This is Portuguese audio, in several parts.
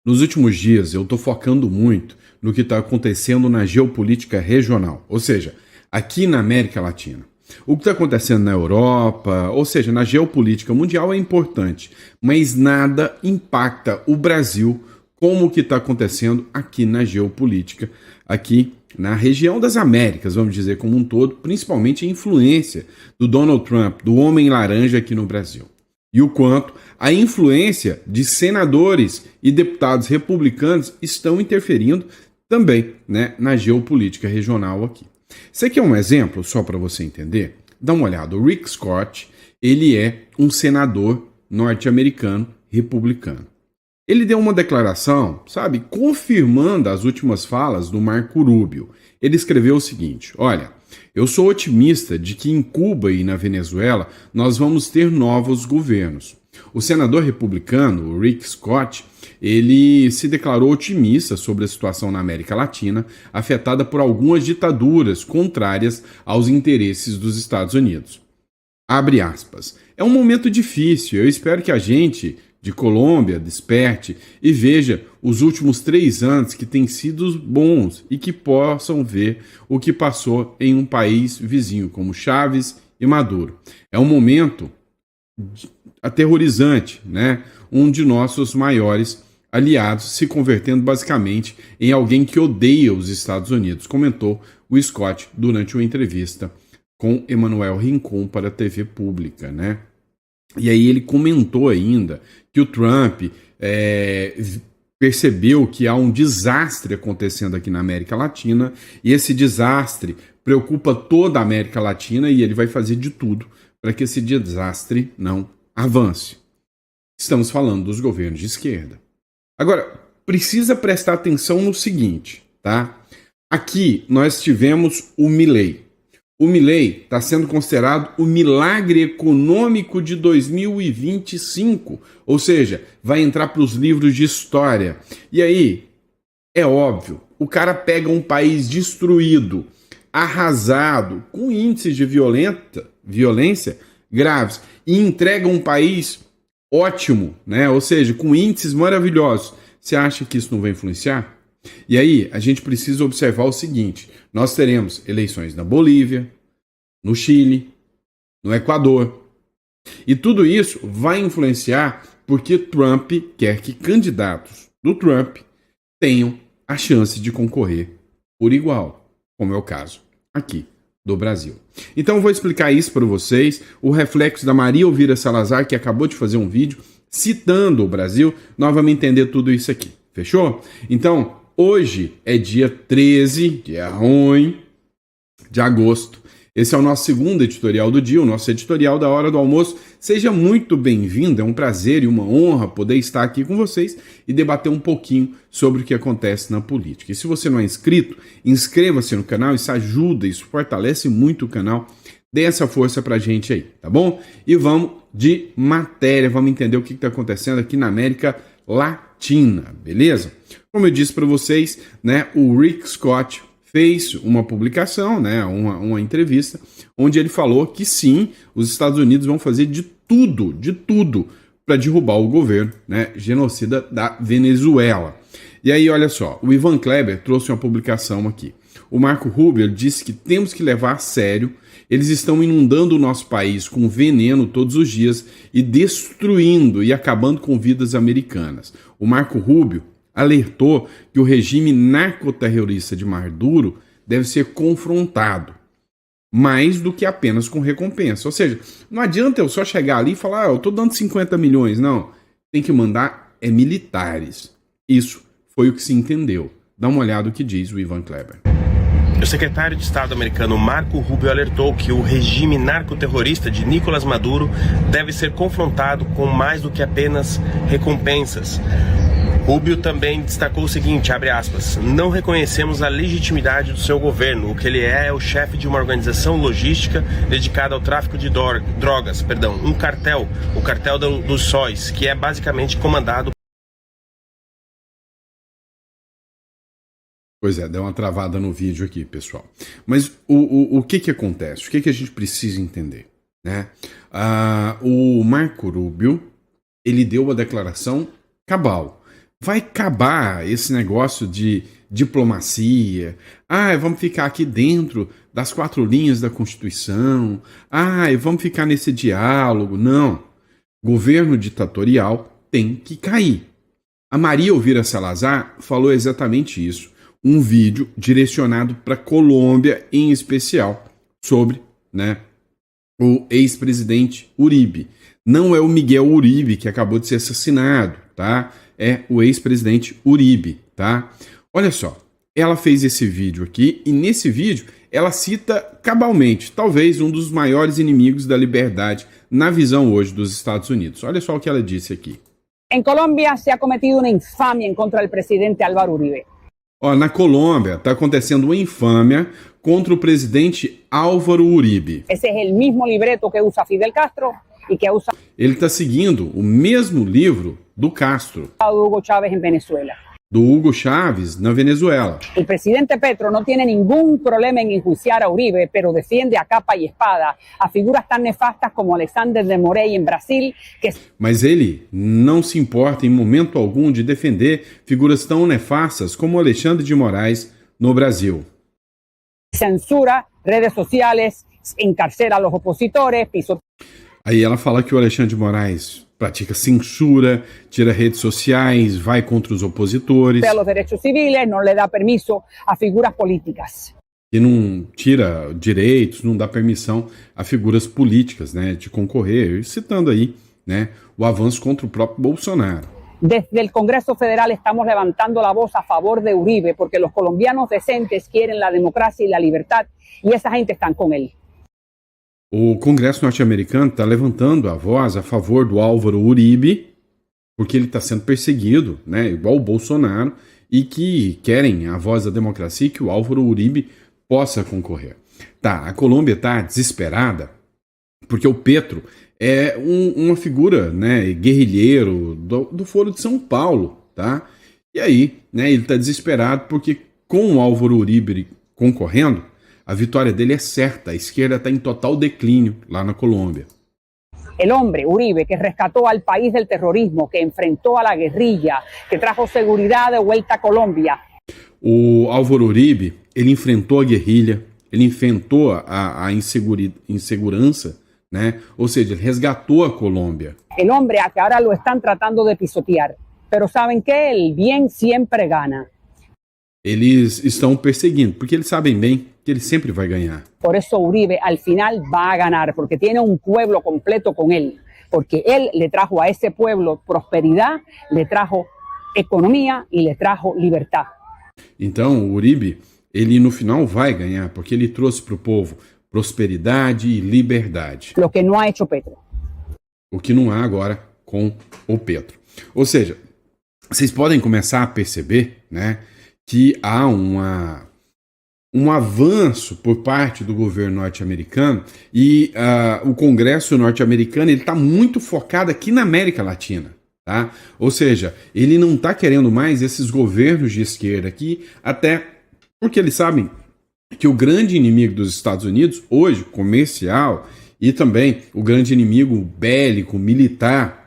Nos últimos dias, eu estou focando muito no que está acontecendo na geopolítica regional, ou seja, aqui na América Latina. O que está acontecendo na Europa, ou seja, na geopolítica mundial é importante, mas nada impacta o Brasil como o que está acontecendo aqui na geopolítica, aqui na região das Américas, vamos dizer como um todo, principalmente a influência do Donald Trump, do Homem Laranja aqui no Brasil. E o quanto a influência de senadores e deputados republicanos estão interferindo também, né, na geopolítica regional aqui. Isso aqui é um exemplo, só para você entender. Dá uma olhada, o Rick Scott, ele é um senador norte-americano republicano. Ele deu uma declaração, sabe, confirmando as últimas falas do Marco Rubio. Ele escreveu o seguinte: olha, eu sou otimista de que em Cuba e na Venezuela nós vamos ter novos governos. O senador republicano, Rick Scott, ele se declarou otimista sobre a situação na América Latina, afetada por algumas ditaduras contrárias aos interesses dos Estados Unidos. Abre aspas. É um momento difícil, eu espero que a gente de Colômbia desperte e veja os últimos 3 anos que têm sido bons e que possam ver o que passou em um país vizinho como Chávez e Maduro. É um momento aterrorizante, né? Um de nossos maiores aliados se convertendo basicamente em alguém que odeia os Estados Unidos, comentou o Scott durante uma entrevista com Emmanuel Rincon para a TV pública, né? E aí ele comentou ainda que o Trump percebeu que há um desastre acontecendo aqui na América Latina e esse desastre preocupa toda a América Latina e ele vai fazer de tudo para que esse desastre não avance. Estamos falando dos governos de esquerda. Agora, precisa prestar atenção no seguinte, tá? Aqui nós tivemos o Milei. O Milei está sendo considerado o milagre econômico de 2025, ou seja, vai entrar para os livros de história. E aí, é óbvio, o cara pega um país destruído, arrasado, com índices de violência graves, e entrega um país ótimo, né? Ou seja, com índices maravilhosos. Você acha que isso não vai influenciar? E aí, a gente precisa observar o seguinte: nós teremos eleições na Bolívia, no Chile, no Equador. E tudo isso vai influenciar porque Trump quer que candidatos do Trump tenham a chance de concorrer por igual, como é o caso aqui do Brasil. Então eu vou explicar isso para vocês, o reflexo da Maria Elvira Salazar, que acabou de fazer um vídeo citando o Brasil, nós vamos entender tudo isso aqui, fechou? Então, hoje é dia 13, dia ruim, de agosto. Esse é o nosso segundo editorial do dia, o nosso editorial da hora do almoço. Seja muito bem-vindo, é um prazer e uma honra poder estar aqui com vocês e debater um pouquinho sobre o que acontece na política. E se você não é inscrito, inscreva-se no canal, isso ajuda, isso fortalece muito o canal. Dê essa força pra gente aí, tá bom? E vamos de matéria, vamos entender o que está acontecendo aqui na América Latina, beleza? Como eu disse para vocês, né, o Rick Scott fez uma publicação, né, uma entrevista, onde ele falou que sim, os Estados Unidos vão fazer de tudo para derrubar o governo, né, genocida da Venezuela. E aí, olha só, o Ivan Kleber trouxe uma publicação aqui. O Marco Rubio disse que temos que levar a sério, eles estão inundando o nosso país com veneno todos os dias e destruindo e acabando com vidas americanas. O Marco Rubio alertou que o regime narcoterrorista de Maduro deve ser confrontado, mais do que apenas com recompensa. Ou seja, não adianta eu só chegar ali e falar, eu estou dando 50 milhões. Não, tem que mandar militares. Isso foi o que se entendeu. Dá uma olhada no que diz o Ivan Kleber. O secretário de Estado americano Marco Rubio alertou que o regime narcoterrorista de Nicolás Maduro deve ser confrontado com mais do que apenas recompensas. Rubio também destacou o seguinte, abre aspas, não reconhecemos a legitimidade do seu governo, o que ele é o chefe de uma organização logística dedicada ao tráfico de drogas, um cartel, o cartel dos sóis, que é basicamente comandado. Pois é, deu uma travada no vídeo aqui, pessoal. Mas o que acontece? O que a gente precisa entender? Né? O Marco Rubio, ele deu uma declaração cabal. vai acabar esse negócio de diplomacia. Ah, vamos ficar aqui dentro das 4 linhas da Constituição. Ah, vamos ficar nesse diálogo. Não. Governo ditatorial tem que cair. A Maria Elvira Salazar falou exatamente isso. Um vídeo direcionado para a Colômbia em especial, sobre, né, o ex-presidente Uribe. Não é o Miguel Uribe que acabou de ser assassinado, tá? É o ex-presidente Uribe, tá? Olha só, ela fez esse vídeo aqui e nesse vídeo ela cita cabalmente, talvez um dos maiores inimigos da liberdade na visão hoje dos Estados Unidos. Olha só o que ela disse aqui. En Colombia se ha cometido una infamia en contra del presidente Álvaro Uribe. Ó, na Colômbia está acontecendo uma infâmia contra o presidente Álvaro Uribe. Ese es el mismo libreto que usa Fidel Castro y que ha usado Ele está seguindo o mesmo livro do Castro, Hugo Chávez en Venezuela. do Hugo Chávez na Venezuela. El presidente Petro no tiene ningún problema en enjuiciar a Uribe, pero defiende a capa y espada a figuras tan nefastas como Alexander de Morey en Brasil, que Mas ele não se importa em momento algum de defender figuras tão nefastas como Alexandre de Moraes no Brasil. censura redes sociales, encarcela a los opositores, pisotea Aí ela fala que o Alexandre de Moraes pratica censura, tira redes sociais, vai contra os opositores, los derechos civiles, no le da permiso a figuras políticas. e não tira direitos, não dá permissão a figuras políticas, né, de concorrer, citando aí, né, o avanço contra o próprio Bolsonaro. Desde el Congreso Federal estamos levantando la voz a favor de Uribe porque los colombianos decentes quieren la democracia y la libertad y esa gente está con él. O Congresso norte-americano está levantando a voz a favor do Álvaro Uribe, porque ele está sendo perseguido, né, igual o Bolsonaro, e que querem a voz da democracia e que o Álvaro Uribe possa concorrer. Tá, a Colômbia está desesperada porque o Petro é uma figura, né, guerrilheiro do Foro de São Paulo, tá? E aí, né, ele está desesperado porque com o Álvaro Uribe concorrendo, a vitória dele é certa. A esquerda está em total declínio lá na Colômbia. El hombre, Uribe, que rescató al país del terrorismo, que enfrentó a la guerrilla, que trajo seguridad de vuelta a Colombia. O Álvaro Uribe, ele enfrentou a guerrilha, ele enfrentou a insegurança, né? Ou seja, ele resgatou a Colômbia. El hombre a que ahora lo están tratando de pisotear. Pero ¿saben qué? El bien siempre gana. Eles estão perseguindo, porque eles sabem bem que ele sempre vai ganhar. Por eso Uribe al final va a ganar, porque tiene un pueblo completo con él. Porque él le trajo a ese pueblo prosperidad, le trajo economía y le trajo libertad. Então, o Uribe, ele no final vai ganhar, porque ele trouxe para o povo prosperidade e liberdade. Lo que no ha hecho Petro. O que não há agora com o Petro. Ou seja, vocês podem começar a perceber, né, que há um avanço por parte do governo norte-americano e o Congresso norte-americano está muito focado aqui na América Latina. Tá? Ou seja, ele não está querendo mais esses governos de esquerda aqui, até porque eles sabem que o grande inimigo dos Estados Unidos, hoje, comercial, e também o grande inimigo bélico, militar,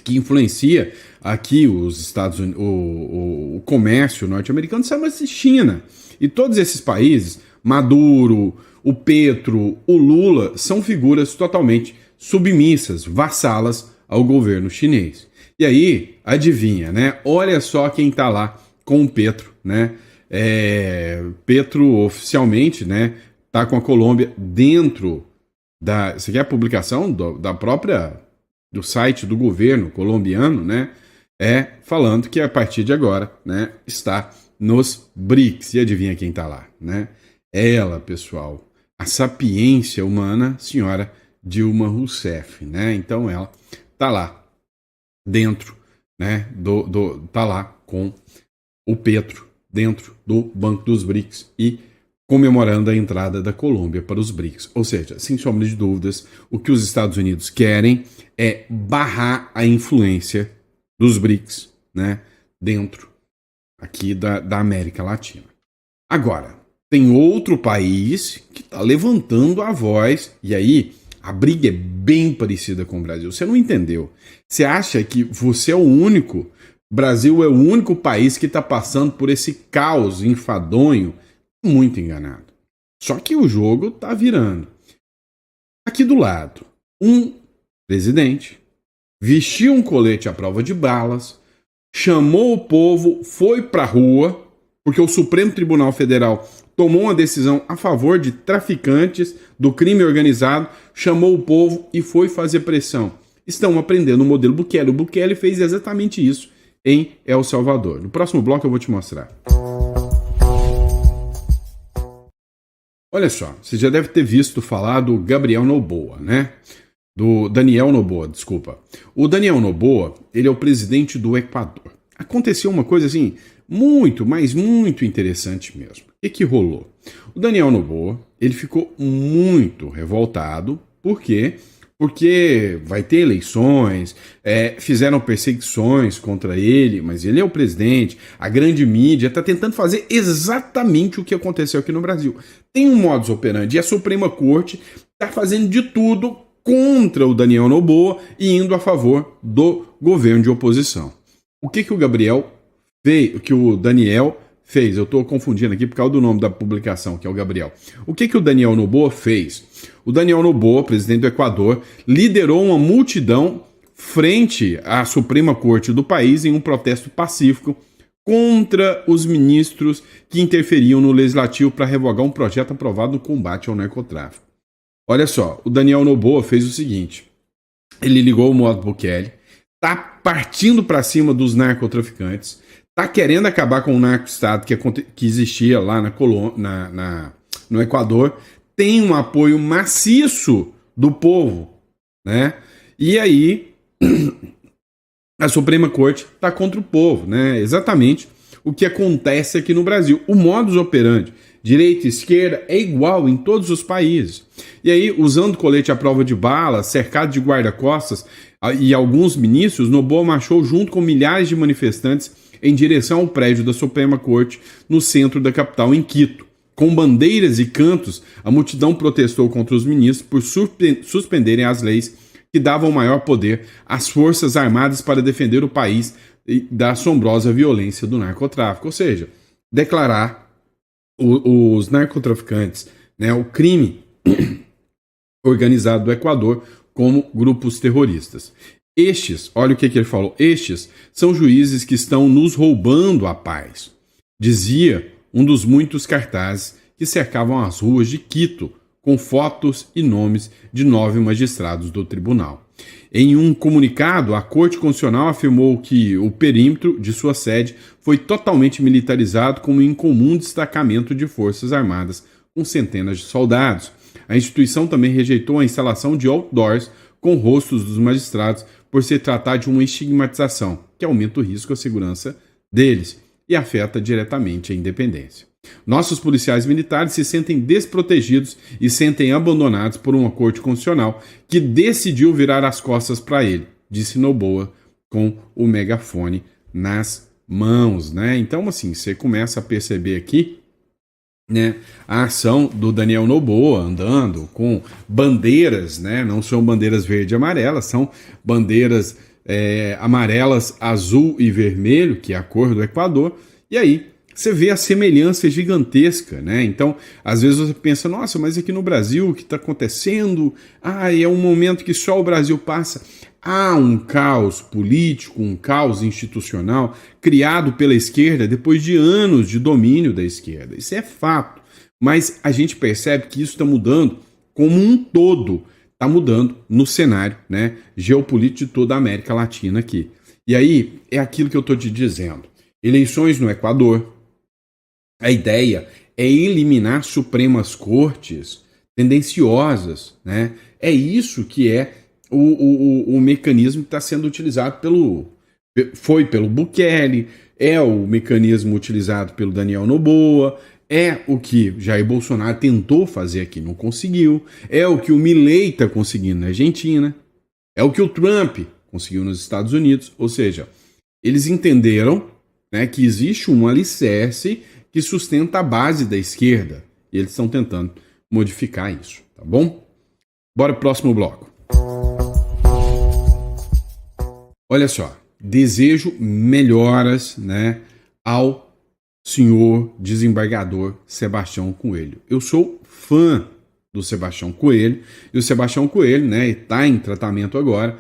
que influencia aqui os Estados Unidos, o comércio norte-americano, chama-se China. E todos esses países, Maduro, o Petro, o Lula, são figuras totalmente submissas, vassalas ao governo chinês. E aí, adivinha, né? Olha só quem está lá com o Petro, né? Petro oficialmente, né, tá com a Colômbia dentro da... Isso aqui é a publicação do site do governo colombiano, né? Falando que a partir de agora, né, está nos BRICS. E adivinha quem tá lá, né? Ela, pessoal, a sapiência humana, senhora Dilma Rousseff, né? Então ela tá lá dentro, né, tá lá com o Petro dentro do Banco dos BRICS e comemorando a entrada da Colômbia para os BRICS. Ou seja, sem sombra de dúvidas, o que os Estados Unidos querem é barrar a influência dos BRICS, né, dentro aqui da América Latina. Agora, tem outro país que está levantando a voz, e aí a briga é bem parecida com o Brasil. Você não entendeu. Você acha que você é o único O Brasil é o único país que está passando por esse caos enfadonho, muito enganado. Só que o jogo está virando. Aqui do lado, um presidente vestiu um colete à prova de balas, chamou o povo, foi para a rua, porque o Supremo Tribunal Federal tomou uma decisão a favor de traficantes do crime organizado, chamou o povo e foi fazer pressão. Estão aprendendo o modelo Bukele. O Bukele fez exatamente isso em El Salvador. No próximo bloco eu vou te mostrar. Olha só, você já deve ter visto falar do Gabriel Noboa, né? Do Daniel Noboa, desculpa. O Daniel Noboa, ele é o presidente do Equador. Aconteceu uma coisa assim, muito, mas muito interessante mesmo. O que rolou? O Daniel Noboa, ele ficou muito revoltado. Por quê? Porque vai ter eleições, fizeram perseguições contra ele, mas ele é o presidente, a grande mídia está tentando fazer exatamente o que aconteceu aqui no Brasil. Tem um modus operandi e a Suprema Corte está fazendo de tudo contra o Daniel Noboa e indo a favor do governo de oposição. O que o Gabriel fez, o que o Daniel fez? Eu estou confundindo aqui por causa do nome da publicação, que é o Gabriel. O que o Daniel Noboa fez? O Daniel Noboa, presidente do Equador, liderou uma multidão frente à Suprema Corte do país em um protesto pacífico contra os ministros que interferiam no legislativo para revogar um projeto aprovado no combate ao narcotráfico. Olha só, o Daniel Noboa fez o seguinte, ele ligou o modo Bukele, tá partindo para cima dos narcotraficantes, tá querendo acabar com o narco-estado que existia lá no Equador, tem um apoio maciço do povo, né? E aí a Suprema Corte está contra o povo, né? Exatamente o que acontece aqui no Brasil. O modus operandi, direita e esquerda, é igual em todos os países. E aí, usando colete à prova de bala, cercado de guarda-costas e alguns ministros, Noboa marchou junto com milhares de manifestantes em direção ao prédio da Suprema Corte no centro da capital, em Quito. Com bandeiras e cantos, a multidão protestou contra os ministros por suspenderem as leis que davam maior poder às forças armadas para defender o país da assombrosa violência do narcotráfico. Ou seja, declarar os narcotraficantes, né, o crime organizado do Equador como grupos terroristas. Estes, olha o que ele falou, estes são juízes que estão nos roubando a paz, dizia um dos muitos cartazes que cercavam as ruas de Quito, com fotos e nomes de 9 magistrados do tribunal. Em um comunicado, a Corte Constitucional afirmou que o perímetro de sua sede foi totalmente militarizado com um incomum destacamento de forças armadas com centenas de soldados. A instituição também rejeitou a instalação de outdoors com rostos dos magistrados por se tratar de uma estigmatização, que aumenta o risco à segurança deles e afeta diretamente a independência. Nossos policiais militares se sentem desprotegidos e sentem abandonados por uma corte constitucional que decidiu virar as costas para ele, disse Noboa com o megafone nas mãos, né? Então, assim, você começa a perceber aqui, né, a ação do Daniel Noboa andando com bandeiras, né? Não são bandeiras verde e amarelas, são bandeiras amarelas, azul e vermelho, que é a cor do Equador, e aí você vê a semelhança gigantesca, né? Então, às vezes você pensa, nossa, mas aqui no Brasil, o que está acontecendo? É um momento que só o Brasil passa. Há um caos político, um caos institucional criado pela esquerda depois de anos de domínio da esquerda. Isso é fato. Mas a gente percebe que isso está mudando como um todo. Está mudando no cenário, né, geopolítico de toda a América Latina aqui. E aí, é aquilo que eu estou te dizendo. Eleições no Equador. A ideia é eliminar Supremas Cortes tendenciosas, né? É isso que é o mecanismo que está sendo utilizado foi pelo Bukele, é o mecanismo utilizado pelo Daniel Noboa, é o que Jair Bolsonaro tentou fazer aqui, não conseguiu, é o que o Milei está conseguindo na Argentina, é o que o Trump conseguiu nos Estados Unidos, ou seja, eles entenderam, né, que existe um alicerce que sustenta a base da esquerda, e eles estão tentando modificar isso, tá bom? Bora pro próximo bloco. Olha só, desejo melhoras, né, ao senhor desembargador Sebastião Coelho. Eu sou fã do Sebastião Coelho, e o Sebastião Coelho, né, está em tratamento agora,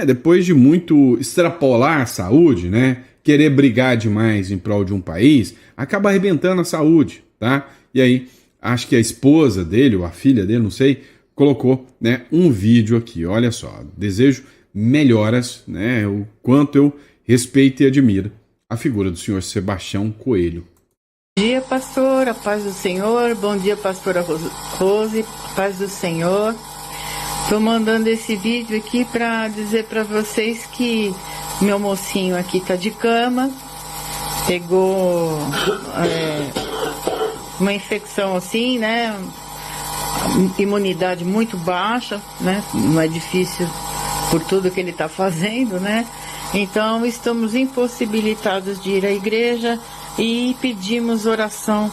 depois de muito extrapolar a saúde, né, querer brigar demais em prol de um país, acaba arrebentando a saúde, tá? E aí, acho que a esposa dele, ou a filha dele, não sei, colocou, né, um vídeo aqui, olha só, desejo melhoras, né, o quanto eu respeito e admiro a figura do senhor Sebastião Coelho. Bom dia, pastora, paz do Senhor. Bom dia, pastora Rose, paz do Senhor. Estou mandando esse vídeo aqui para dizer para vocês que meu mocinho aqui está de cama, pegou uma infecção assim, né? Imunidade muito baixa, né? Não é difícil por tudo que ele está fazendo, né? Então estamos impossibilitados de ir à igreja e pedimos oração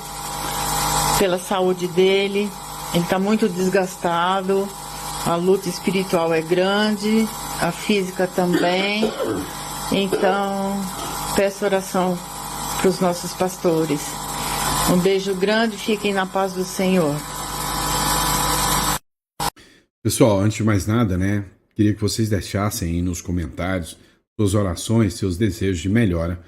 pela saúde dele. Ele está muito desgastado, a luta espiritual é grande, a física também. Então peço oração para os nossos pastores. Um beijo grande, fiquem na paz do Senhor. Pessoal, antes de mais nada, né, queria que vocês deixassem aí nos comentários suas orações, seus desejos de melhora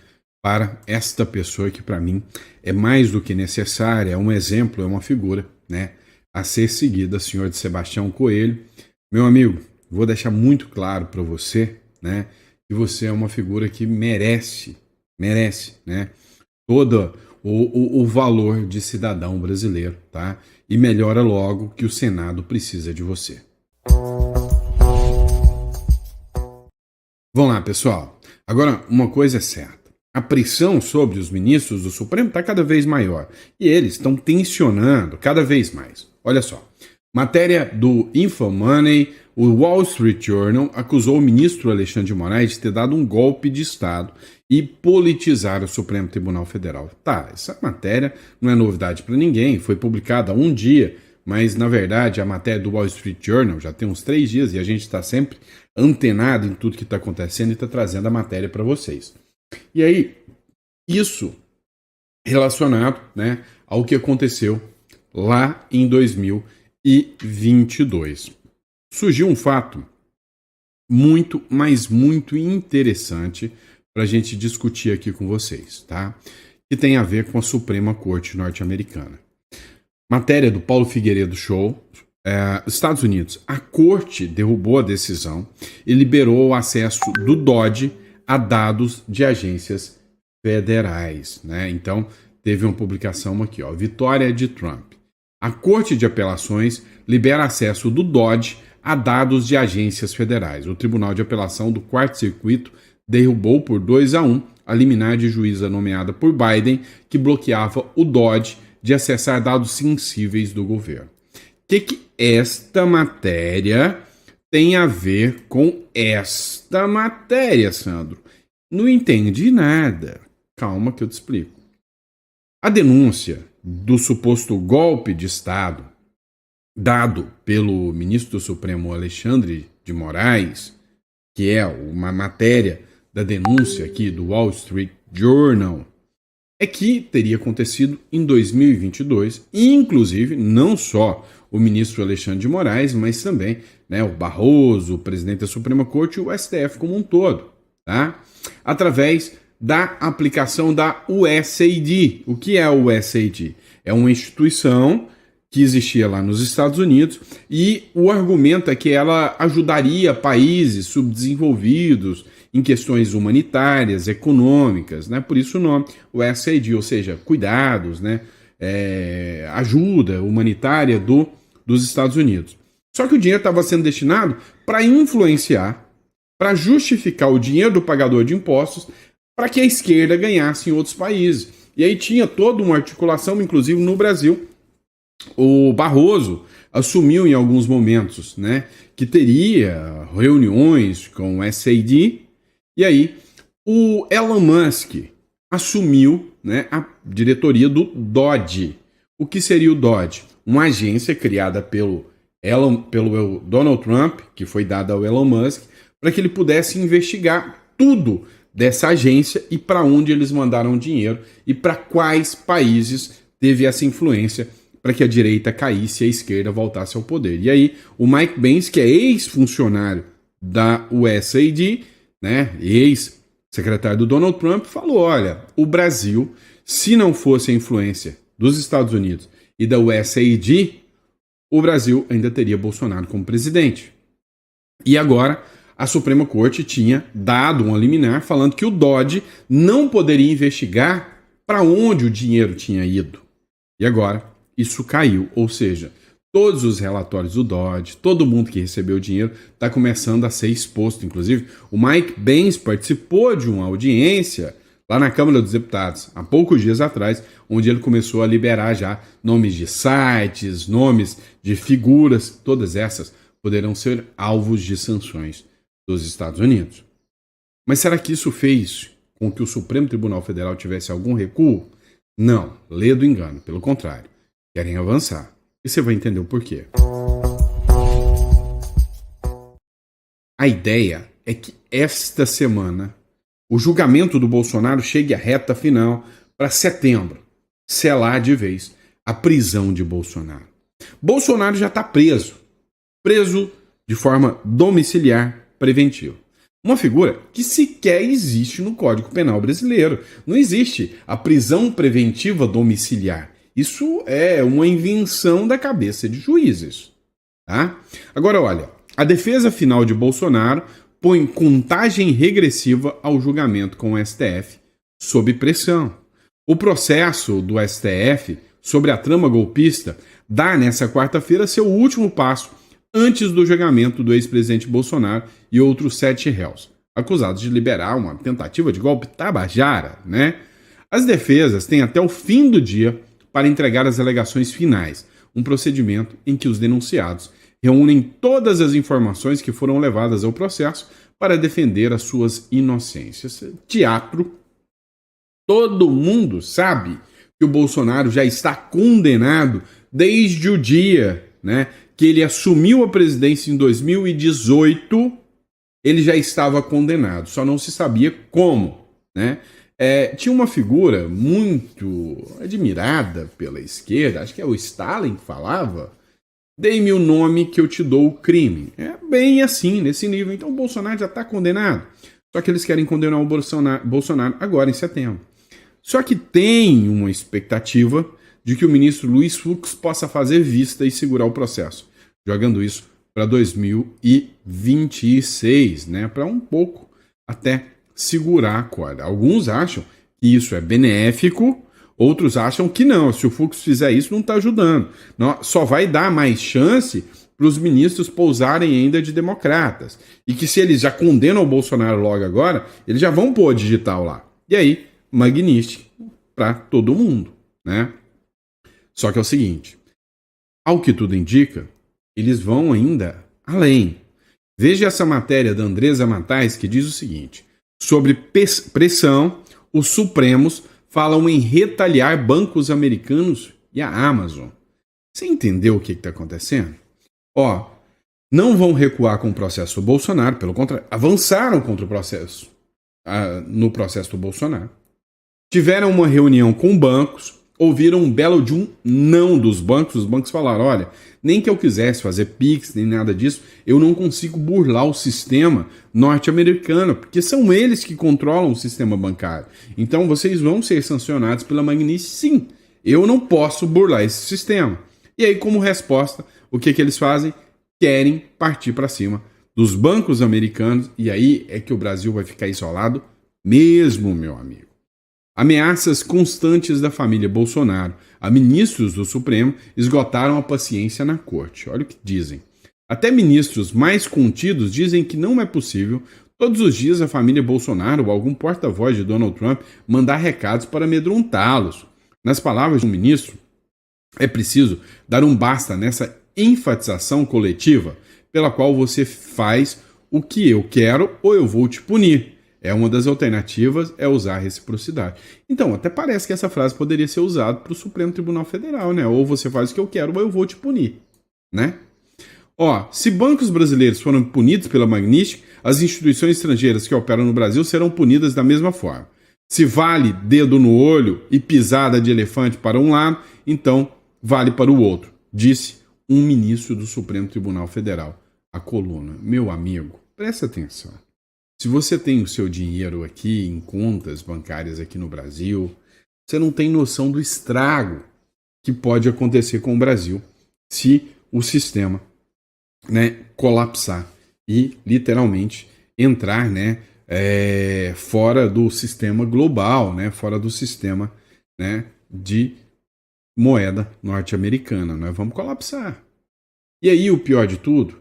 para esta pessoa que para mim é mais do que necessária, é um exemplo, é uma figura, né, a ser seguida, senhor de Sebastião Coelho. Meu amigo, vou deixar muito claro para você, né, que você é uma figura que merece, né, todo o valor de cidadão brasileiro, tá? E melhora logo, que o Senado precisa de você. Vamos lá, pessoal. Agora, uma coisa é certa. A pressão sobre os ministros do Supremo está cada vez maior. E eles estão tensionando cada vez mais. Olha só. Matéria do InfoMoney, o Wall Street Journal acusou o ministro Alexandre de Moraes de ter dado um golpe de Estado e politizar o Supremo Tribunal Federal. Tá, essa matéria não é novidade para ninguém, foi publicada há um dia, mas na verdade a matéria do Wall Street Journal já tem uns 3 dias e a gente está sempre antenado em tudo que está acontecendo e está trazendo a matéria para vocês. E aí, isso relacionado, né, ao que aconteceu lá em 2022. Surgiu um fato muito, mas muito interessante para a gente discutir aqui com vocês, tá? Que tem a ver com a Suprema Corte norte-americana. Matéria do Paulo Figueiredo Show. Estados Unidos. A Corte derrubou a decisão e liberou o acesso do DOJ a dados de agências federais, né? Então, teve uma publicação aqui, ó, vitória de Trump. A Corte de Apelações libera acesso do DOJ a dados de agências federais. O Tribunal de Apelação do Quarto Circuito derrubou por 2-1 a liminar de juíza nomeada por Biden, que bloqueava o DOJ de acessar dados sensíveis do governo. O que esta matéria tem a ver com esta matéria, Sandro? Não entendi nada. Calma que eu te explico. A denúncia do suposto golpe de Estado dado pelo ministro do Supremo Alexandre de Moraes, que é uma matéria da denúncia aqui do Wall Street Journal, é que teria acontecido em 2022, e inclusive não só o ministro Alexandre de Moraes, mas também, né, o Barroso, o presidente da Suprema Corte e o STF como um todo, tá? Através da aplicação da USAID. O que é a USAID? É uma instituição que existia lá nos Estados Unidos e o argumento é que ela ajudaria países subdesenvolvidos em questões humanitárias, econômicas, né? Por isso o nome, o USAID, ou seja, cuidados, né? Ajuda humanitária dos Estados Unidos. Só que o dinheiro estava sendo destinado para influenciar, para justificar o dinheiro do pagador de impostos, para que a esquerda ganhasse em outros países. E aí tinha toda uma articulação, inclusive no Brasil. O Barroso assumiu em alguns momentos, né, que teria reuniões com o USAID, e aí o Elon Musk assumiu, né, a diretoria do DOJ. O que seria o DOJ? Uma agência criada pelo Donald Trump, que foi dada ao Elon Musk, para que ele pudesse investigar tudo dessa agência e para onde eles mandaram dinheiro e para quais países teve essa influência para que a direita caísse e a esquerda voltasse ao poder. E aí o Mike Pence, que é ex-funcionário da USAID, né, ex-secretário do Donald Trump, falou, olha, o Brasil, se não fosse a influência dos Estados Unidos e da USAID, o Brasil ainda teria Bolsonaro como presidente. E agora a Suprema Corte tinha dado uma liminar falando que o Dodge não poderia investigar para onde o dinheiro tinha ido. E agora isso caiu, ou seja, todos os relatórios do Dodge, todo mundo que recebeu o dinheiro está começando a ser exposto. Inclusive, o Mike Pence participou de uma audiência lá na Câmara dos Deputados, há poucos dias atrás, onde ele começou a liberar já nomes de sites, nomes de figuras, todas essas poderão ser alvos de sanções dos Estados Unidos. Mas será que isso fez com que o Supremo Tribunal Federal tivesse algum recuo? Não, lê do engano, pelo contrário. Querem avançar. E você vai entender o porquê. A ideia é que esta semana o julgamento do Bolsonaro chegue à reta final para setembro, selar de vez a prisão de Bolsonaro. Bolsonaro já está preso de forma domiciliar preventiva. Uma figura que sequer existe no Código Penal brasileiro. Não existe a prisão preventiva domiciliar. Isso é uma invenção da cabeça de juízes. Tá? Agora, olha, a defesa final de Bolsonaro põe contagem regressiva ao julgamento com o STF sob pressão. O processo do STF sobre a trama golpista dá nessa quarta-feira seu último passo antes do julgamento do ex-presidente Bolsonaro e outros 7 réus, acusados de liberar uma tentativa de golpe tabajara, né? As defesas têm até o fim do dia para entregar as alegações finais, um procedimento em que os denunciados reúnem todas as informações que foram levadas ao processo para defender as suas inocências. Teatro. Todo mundo sabe que o Bolsonaro já está condenado desde o dia, né, que ele assumiu a presidência em 2018. Ele já estava condenado, só não se sabia como, né? Tinha uma figura muito admirada pela esquerda, acho que é o Stalin que falava, dei-me o nome que eu te dou o crime. É bem assim, nesse nível. Então o Bolsonaro já está condenado. Só que eles querem condenar o Bolsonaro agora, em setembro. Só que tem uma expectativa de que o ministro Luiz Fux possa fazer vista e segurar o processo, jogando isso para 2026, né? Para um pouco até segurar a corda. Alguns acham que isso é benéfico, outros acham que não. Se o Fux fizer isso, não está ajudando. Não, só vai dar mais chance para os ministros pousarem ainda de democratas. E que se eles já condenam o Bolsonaro logo agora, eles já vão pôr digital lá. E aí, magnífico para todo mundo, né? Só que é o seguinte, ao que tudo indica, eles vão ainda além. Veja essa matéria da Andresa Matais que diz o seguinte: sobre pressão, os Supremos falam em retaliar bancos americanos e a Amazon. Você entendeu o que está acontecendo? Não vão recuar com o processo do Bolsonaro, pelo contrário, avançaram contra o processo, no processo do Bolsonaro. Tiveram uma reunião com bancos, ouviram um belo de um não dos bancos. Os bancos falaram, olha, nem que eu quisesse fazer Pix, nem nada disso, eu não consigo burlar o sistema norte-americano, porque são eles que controlam o sistema bancário. Então vocês vão ser sancionados pela Magnitsky, sim. Eu não posso burlar esse sistema. E aí, como resposta, o que eles fazem? Querem partir para cima dos bancos americanos, e aí é que o Brasil vai ficar isolado mesmo, meu amigo. Ameaças constantes da família Bolsonaro a ministros do Supremo esgotaram a paciência na corte. Olha o que dizem. Até ministros mais contidos dizem que não é possível todos os dias a família Bolsonaro ou algum porta-voz de Donald Trump mandar recados para amedrontá-los. Nas palavras do ministro, é preciso dar um basta nessa enfatização coletiva pela qual você faz o que eu quero ou eu vou te punir. Uma das alternativas é usar a reciprocidade. Então, até parece que essa frase poderia ser usada para o Supremo Tribunal Federal, né? Ou você faz o que eu quero ou eu vou te punir, né? Se bancos brasileiros foram punidos pela Magnitsky, as instituições estrangeiras que operam no Brasil serão punidas da mesma forma. Se vale dedo no olho e pisada de elefante para um lado, então vale para o outro, disse um ministro do Supremo Tribunal Federal à coluna. Meu amigo, presta atenção. Se você tem o seu dinheiro aqui em contas bancárias aqui no Brasil, você não tem noção do estrago que pode acontecer com o Brasil se o sistema, né, colapsar e literalmente entrar, né, fora do sistema global, né, fora do sistema, né, de moeda norte-americana. Nós vamos colapsar. E aí o pior de tudo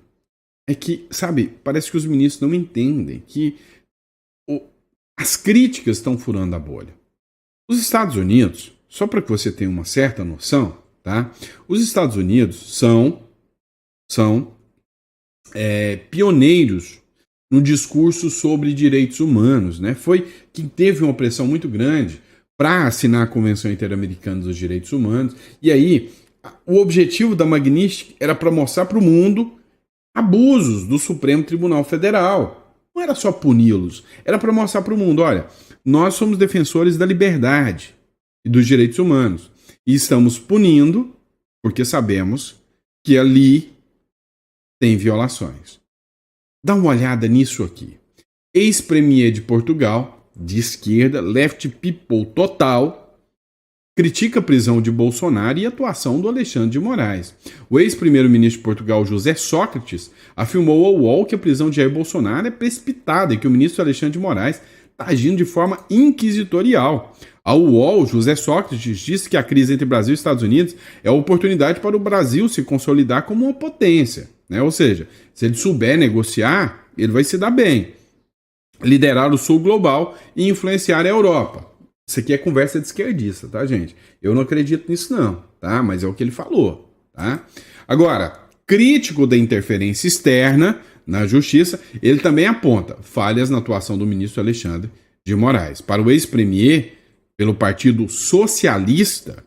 é que, sabe, parece que os ministros não entendem que as críticas estão furando a bolha. Os Estados Unidos, só para que você tenha uma certa noção, tá? Os Estados Unidos são pioneiros no discurso sobre direitos humanos, né? Foi quem teve uma pressão muito grande para assinar a Convenção Interamericana dos Direitos Humanos. E aí, o objetivo da Magnitsky era para mostrar para o mundo abusos do Supremo Tribunal Federal. Não era só puni-los, era para mostrar para o mundo, olha, nós somos defensores da liberdade e dos direitos humanos. E estamos punindo porque sabemos que ali tem violações. Dá uma olhada nisso aqui. Ex-premier de Portugal, de esquerda, left people total, critica a prisão de Bolsonaro e a atuação do Alexandre de Moraes. O ex-primeiro-ministro de Portugal, José Sócrates, afirmou ao UOL que a prisão de Jair Bolsonaro é precipitada e que o ministro Alexandre de Moraes está agindo de forma inquisitorial. Ao UOL, José Sócrates disse que a crise entre Brasil e Estados Unidos é a oportunidade para o Brasil se consolidar como uma potência, né? Ou seja, se ele souber negociar, ele vai se dar bem. Liderar o sul global e influenciar a Europa. Isso aqui é conversa de esquerdista, tá, gente? Eu não acredito nisso não, tá? Mas é o que ele falou, tá? Agora, crítico da interferência externa na justiça, ele também aponta falhas na atuação do ministro Alexandre de Moraes. Para o ex-premier, pelo Partido Socialista,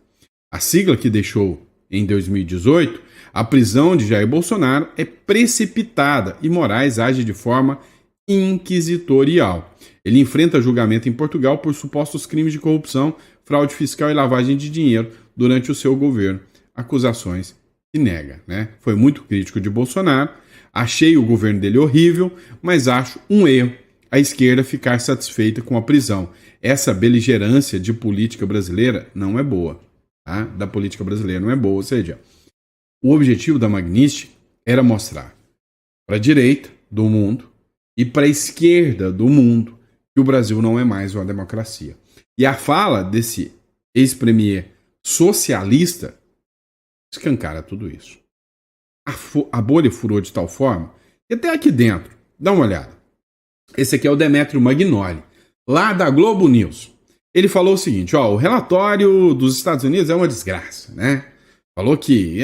a sigla que deixou em 2018, a prisão de Jair Bolsonaro é precipitada e Moraes age de forma inquisitorial. Ele enfrenta julgamento em Portugal por supostos crimes de corrupção, fraude fiscal e lavagem de dinheiro durante o seu governo. Acusações que nega, né? Foi muito crítico de Bolsonaro, achei o governo dele horrível, mas acho um erro a esquerda ficar satisfeita com a prisão. Essa beligerância de política brasileira não é boa, tá? Da política brasileira não é boa, ou seja, o objetivo da Magnitsky era mostrar para a direita do mundo e para a esquerda do mundo que o Brasil não é mais uma democracia. E a fala desse ex-premier socialista escancara tudo isso. A bolha furou de tal forma que até aqui dentro, dá uma olhada. Esse aqui é o Demetrio Magnoli, lá da Globo News. Ele falou o seguinte, ó, o relatório dos Estados Unidos é uma desgraça, né? Falou que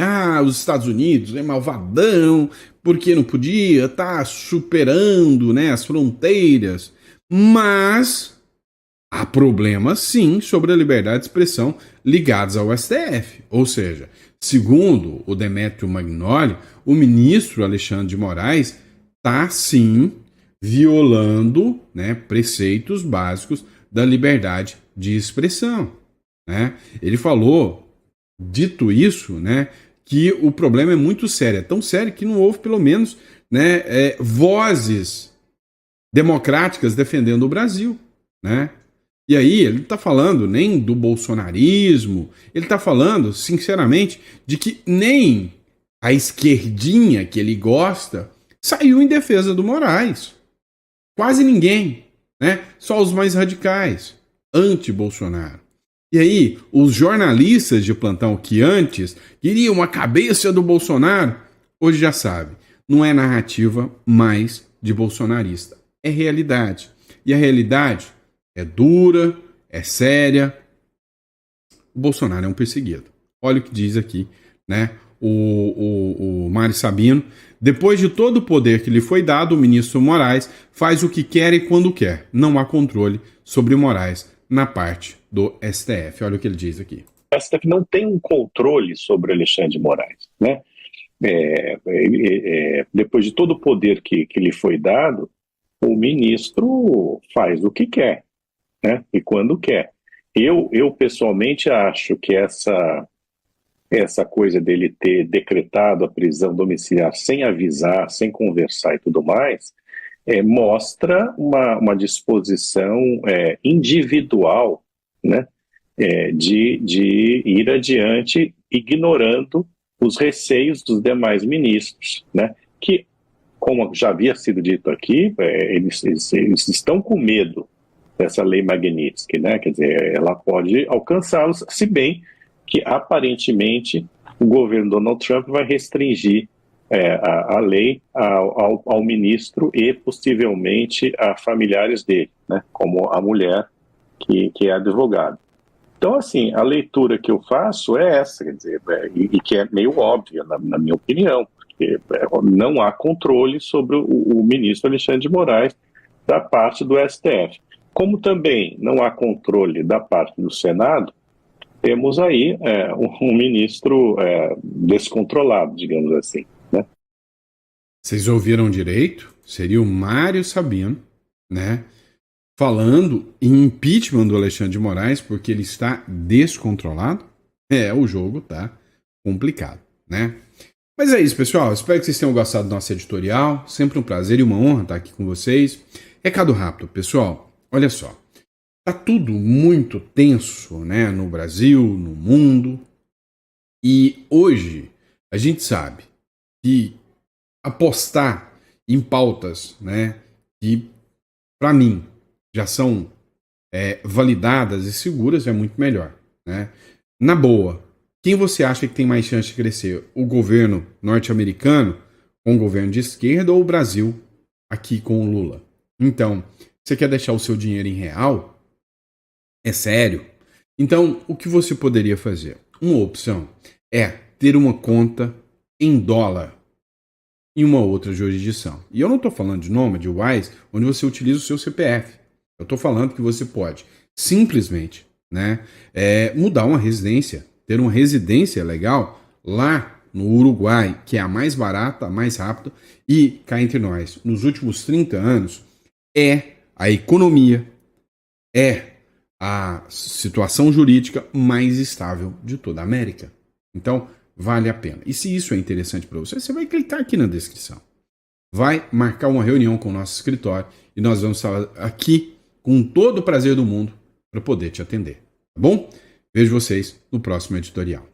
os Estados Unidos é malvadão porque não podia estar superando, né, as fronteiras. Mas há problemas, sim, sobre a liberdade de expressão ligados ao STF. Ou seja, segundo o Demetrio Magnoli, o ministro Alexandre de Moraes está, sim, violando, né, preceitos básicos da liberdade de expressão, né? Ele falou, dito isso, né, que o problema é muito sério. É tão sério que não houve, pelo menos, né, vozes democráticas defendendo o Brasil, né? E aí ele não está falando nem do bolsonarismo, ele está falando, sinceramente, de que nem a esquerdinha que ele gosta saiu em defesa do Moraes. Quase ninguém, né? Só os mais radicais, anti-Bolsonaro. E aí, os jornalistas de plantão que antes queriam a cabeça do Bolsonaro, hoje já sabem, não é narrativa mais de bolsonarista. É realidade. E a realidade é dura, é séria. O Bolsonaro é um perseguido. Olha o que diz aqui, né? O Mário Sabino. Depois de todo o poder que lhe foi dado, o ministro Moraes faz o que quer e quando quer. Não há controle sobre Moraes na parte do STF. Olha o que ele diz aqui. O STF não tem um controle sobre Alexandre de Moraes, né? Depois de todo o poder que lhe foi dado, o ministro faz o que quer, né? E quando quer. Eu pessoalmente acho que essa coisa dele ter decretado a prisão domiciliar sem avisar, sem conversar e tudo mais, mostra uma disposição individual, né, de ir adiante ignorando os receios dos demais ministros, né, que, como já havia sido dito aqui, eles estão com medo dessa lei Magnitsky, né, quer dizer, ela pode alcançá-los, se bem que aparentemente o governo Donald Trump vai restringir a lei ao ministro e possivelmente a familiares dele, né, como a mulher que é advogada. Então, assim, a leitura que eu faço é essa, quer dizer, e que é meio óbvia, na minha opinião, porque não há controle sobre o ministro Alexandre de Moraes da parte do STF. Como também não há controle da parte do Senado, temos aí um ministro descontrolado, digamos assim, né? Vocês ouviram direito? Seria o Mário Sabino, né? Falando em impeachment do Alexandre de Moraes porque ele está descontrolado. O jogo tá complicado, né? Mas é isso, pessoal. Espero que vocês tenham gostado do nosso editorial. Sempre um prazer e uma honra estar aqui com vocês. Recado rápido, pessoal. Olha só. Tá tudo muito tenso, né? No Brasil, no mundo. E hoje a gente sabe que apostar em pautas, né? Que, para mim, já são validadas e seguras é muito melhor, né? Na boa, quem você acha que tem mais chance de crescer? O governo norte-americano com o governo de esquerda ou o Brasil aqui com o Lula? Então, você quer deixar o seu dinheiro em real? É sério? Então, o que você poderia fazer? Uma opção é ter uma conta em dólar em uma outra jurisdição. E eu não estou falando de Nômade, Wise, onde você utiliza o seu CPF. Eu estou falando que você pode simplesmente, né, mudar uma residência, ter uma residência legal lá no Uruguai, que é a mais barata, a mais rápida, e cá entre nós, nos últimos 30 anos, a economia, a situação jurídica mais estável de toda a América. Então, vale a pena. E se isso é interessante para você, você vai clicar aqui na descrição. Vai marcar uma reunião com o nosso escritório e nós vamos estar aqui com todo o prazer do mundo para poder te atender. Tá bom? Vejo vocês no próximo editorial.